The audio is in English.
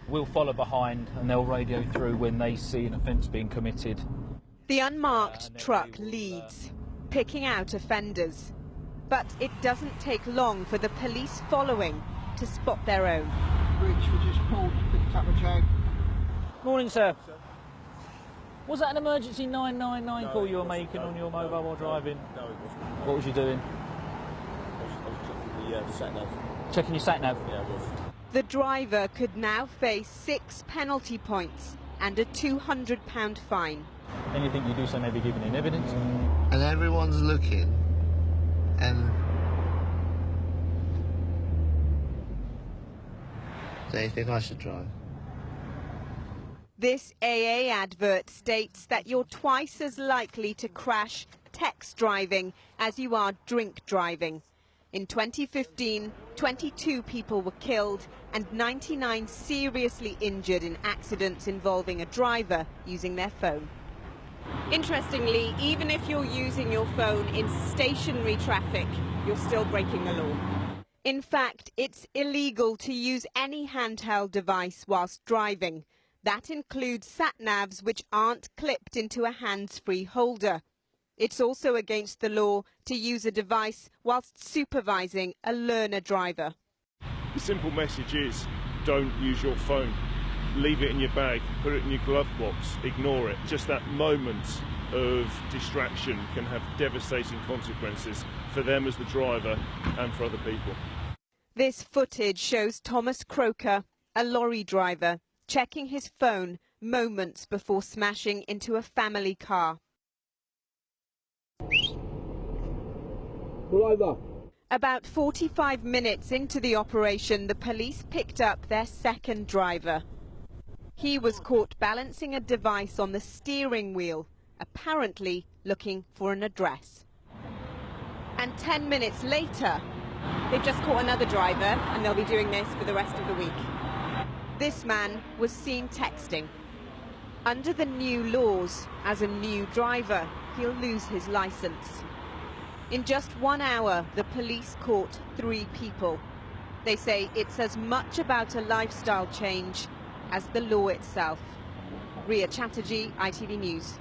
will follow behind and they'll radio through when they see an offence being committed. The unmarked truck leads, picking out offenders. But it doesn't take long for the police following to spot their own. Rich, we just pulled, picked up a jag. Morning, sir. Was that an emergency 999 call you were making on your mobile while driving? No, it wasn't. What was you doing? I was checking the sat-nav. Checking your sat-nav? Yeah, I was. The driver could now face 6 penalty points and a £200 fine. Anything you do so may be given in evidence. And everyone's looking, and do you think I should drive? This AA advert states that you're twice as likely to crash text driving as you are drink driving. In 2015, 22 people were killed and 99 seriously injured in accidents involving a driver using their phone. Interestingly, even if you're using your phone in stationary traffic, you're still breaking the law. In fact, it's illegal to use any handheld device whilst driving. That includes sat-navs which aren't clipped into a hands-free holder. It's also against the law to use a device whilst supervising a learner driver. The simple message is, don't use your phone. Leave it in your bag, put it in your glove box, ignore it. Just that moment of distraction can have devastating consequences for them as the driver and for other people. This footage shows Thomas Croker, a lorry driver, checking his phone moments before smashing into a family car. Pull over. About 45 minutes into the operation, the police picked up their second driver. He was caught balancing a device on the steering wheel, apparently looking for an address. And 10 minutes later, they've just caught another driver, and they'll be doing this for the rest of the week. This man was seen texting. Under the new laws, as a new driver, he'll lose his license. In just 1 hour, the police caught 3 people. They say it's as much about a lifestyle change as the law itself. Ria Chatterjee, ITV News.